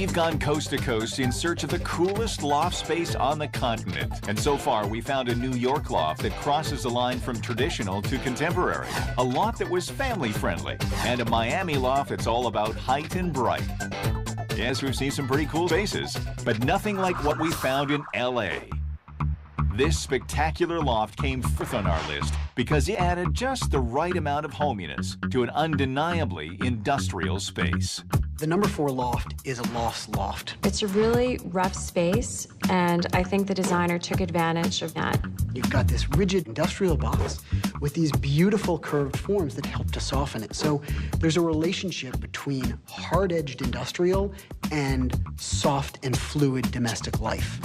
We've gone coast to coast in search of the coolest loft space on the continent. And so far, we found a New York loft that crosses the line from traditional to contemporary. A loft that was family-friendly. And a Miami loft that's all about height and bright. Yes, we've seen some pretty cool spaces, but nothing like what we found in LA. This spectacular loft came fourth on our list because it added just the right amount of hominess to an undeniably industrial space. The number 4 loft is a loft. It's a really rough space, and I think the designer took advantage of that. You've got this rigid industrial box with these beautiful curved forms that help to soften it. So there's a relationship between hard-edged industrial and soft and fluid domestic life.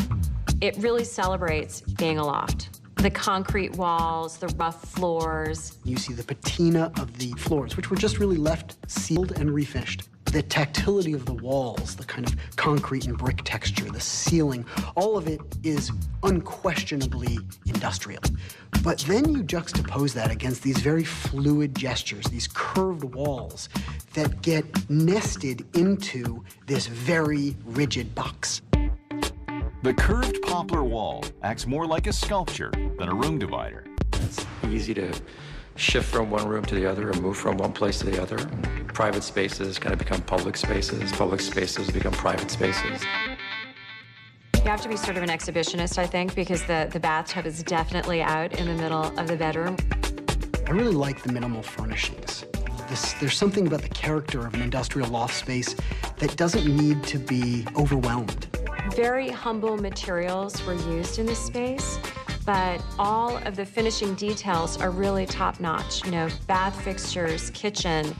It really celebrates being a loft. The concrete walls, the rough floors. You see the patina of the floors, which were just really left sealed and refinished. The tactility of the walls, the kind of concrete and brick texture, the ceiling, all of it is unquestionably industrial. But then you juxtapose that against these very fluid gestures, these curved walls that get nested into this very rigid box. The curved poplar wall acts more like a sculpture than a room divider. It's easy to shift from one room to the other or move from one place to the other. Private spaces kind of become public spaces. Public spaces become private spaces. You have to be sort of an exhibitionist, I think, because the bathtub is definitely out in the middle of the bedroom. I really like the minimal furnishings. There's something about the character of an industrial loft space that doesn't need to be overwhelmed. Very humble materials were used in this space, but all of the finishing details are really top-notch. You know, bath fixtures, kitchen.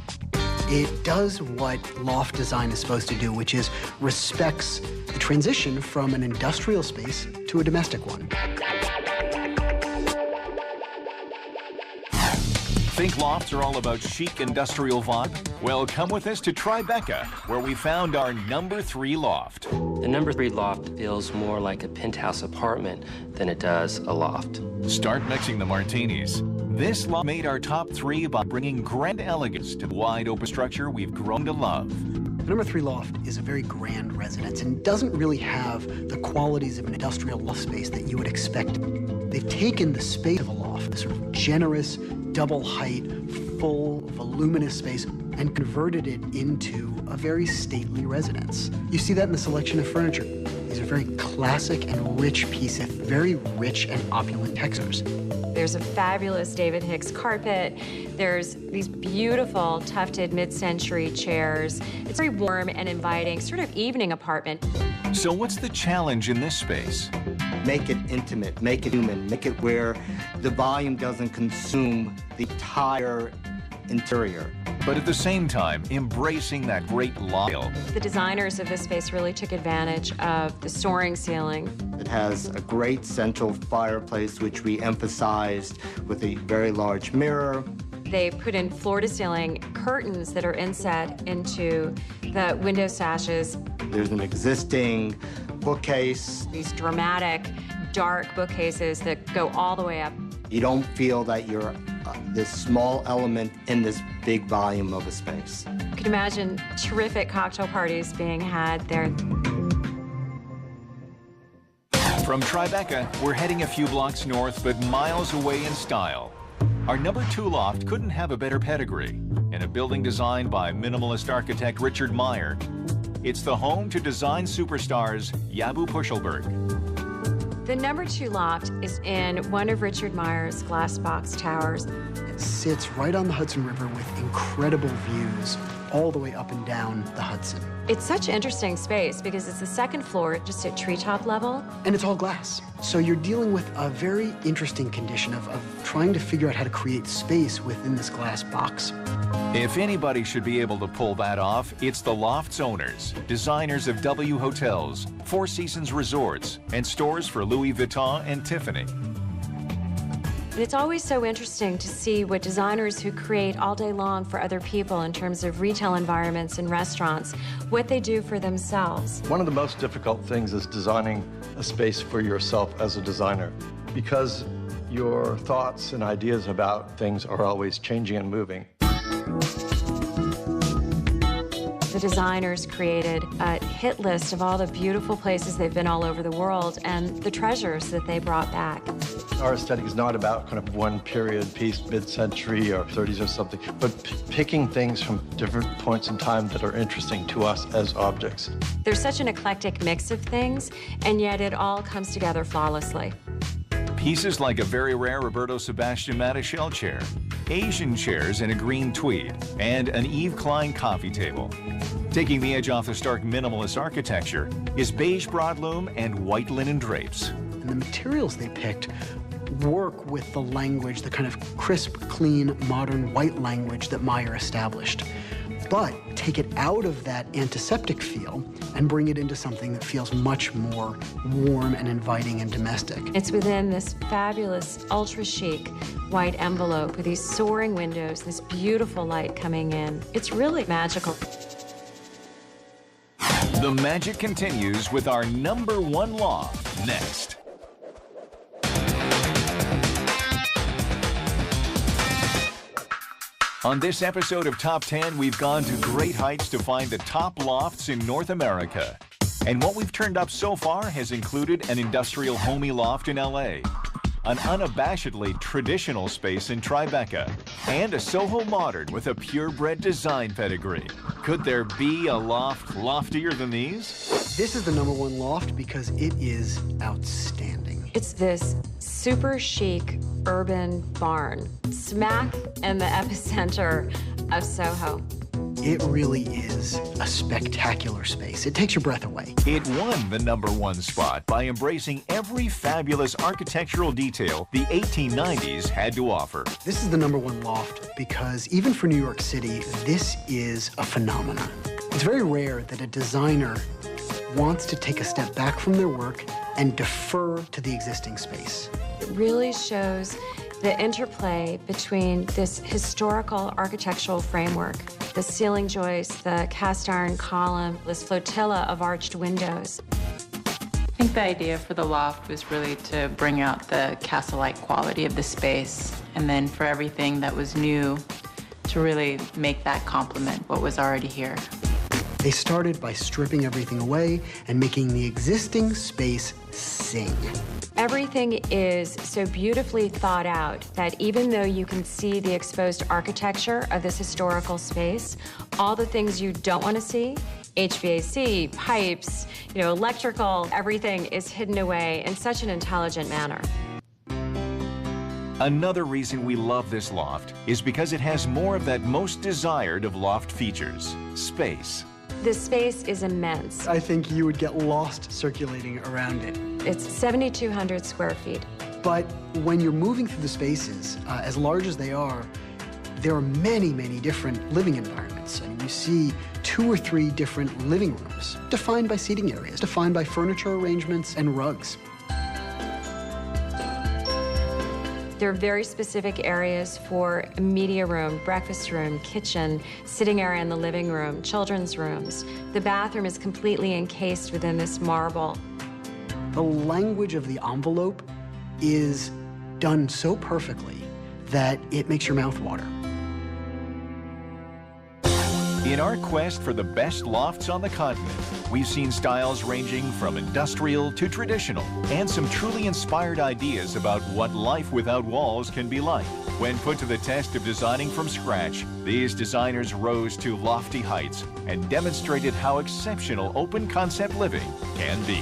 It does what loft design is supposed to do, which is respects the transition from an industrial space to a domestic one. Think lofts are all about chic industrial vibe? Well, come with us to Tribeca, where we found our number 3 loft. The number 3 loft feels more like a penthouse apartment than it does a loft. Start mixing the martinis. This loft made our top 3 by bringing grand elegance to the wide open structure we've grown to love. The number 3 loft is a very grand residence and doesn't really have the qualities of an industrial loft space that you would expect. They've taken the space of a loft, this sort of generous, double height, full, voluminous space, and converted it into a very stately residence. You see that in the selection of furniture. These are very classic and rich pieces, very rich and opulent textures. There's a fabulous David Hicks carpet. There's these beautiful tufted mid-century chairs. It's very warm and inviting, sort of evening apartment. So what's the challenge in this space? Make it intimate, make it human, make it where the volume doesn't consume the entire interior. But at the same time, embracing that great loft. The designers of this space really took advantage of the soaring ceiling. It has a great central fireplace, which we emphasized with a very large mirror. They put in floor-to-ceiling curtains that are inset into the window sashes. There's an existing bookcase. These dramatic, dark bookcases that go all the way up. You don't feel that you're this small element in this big volume of a space. You can imagine terrific cocktail parties being had there. From Tribeca, we're heading a few blocks north, but miles away in style. Our number 2 loft couldn't have a better pedigree. In a building designed by minimalist architect Richard Meyer, it's the home to design superstars Jabu Puschelberg. The number 2 loft is in one of Richard Meyer's glass box towers. It sits right on the Hudson River with incredible views all the way up and down the Hudson. It's such an interesting space because it's the second floor, just at treetop level. And it's all glass. So you're dealing with a very interesting condition of trying to figure out how to create space within this glass box. If anybody should be able to pull that off, it's the loft's owners, designers of W Hotels, Four Seasons Resorts, and stores for Louis Vuitton and Tiffany. It's always so interesting to see what designers who create all day long for other people in terms of retail environments and restaurants, what they do for themselves. One of the most difficult things is designing a space for yourself as a designer, because your thoughts and ideas about things are always changing and moving. The designers created a hit list of all the beautiful places they've been all over the world and the treasures that they brought back. Our aesthetic is not about kind of one period piece, mid-century or 30s or something, but picking things from different points in time that are interesting to us as objects. There's such an eclectic mix of things, and yet it all comes together flawlessly. Pieces like a very rare Roberto Sebastian Mattichelle chair, Asian chairs in a green tweed, and an Yves Klein coffee table. Taking the edge off the stark minimalist architecture is beige broadloom and white linen drapes. And the materials they picked work with the language, the kind of crisp, clean, modern white language that Meyer established. But take it out of that antiseptic feel and bring it into something that feels much more warm and inviting and domestic. It's within this fabulous, ultra-chic white envelope with these soaring windows, this beautiful light coming in. It's really magical. The magic continues with our #1 loft next. On this episode of Top 10, we've gone to great heights to find the top lofts in North America. And what we've turned up so far has included an industrial homey loft in LA, an unabashedly traditional space in Tribeca, and a Soho modern with a purebred design pedigree. Could there be a loft loftier than these? This is the #1 loft because it is outstanding. It's this super chic urban barn, smack in the epicenter of Soho. It really is a spectacular space. It takes your breath away. It won the #1 spot by embracing every fabulous architectural detail the 1890s had to offer. This is the #1 loft because even for New York City, this is a phenomenon. It's very rare that a designer wants to take a step back from their work and defer to the existing space. It really shows the interplay between this historical architectural framework, the ceiling joists, the cast iron column, this flotilla of arched windows. I think the idea for the loft was really to bring out the castle-like quality of the space, and then for everything that was new, to really make that complement what was already here. They started by stripping everything away and making the existing space sing. Everything is so beautifully thought out that even though you can see the exposed architecture of this historical space, all the things you don't want to see, HVAC, pipes, electrical, everything is hidden away in such an intelligent manner. Another reason we love this loft is because it has more of that most desired of loft features, space. This space is immense. I think you would get lost circulating around it. It's 7,200 square feet. But when you're moving through the spaces, as large as they are, there are many, many different living environments. I mean, you see 2 or 3 different living rooms, defined by seating areas, defined by furniture arrangements and rugs. There are very specific areas for a media room, breakfast room, kitchen, sitting area in the living room, children's rooms. The bathroom is completely encased within this marble. The language of the envelope is done so perfectly that it makes your mouth water. In our quest for the best lofts on the continent, we've seen styles ranging from industrial to traditional, and some truly inspired ideas about what life without walls can be like. When put to the test of designing from scratch, these designers rose to lofty heights and demonstrated how exceptional open concept living can be.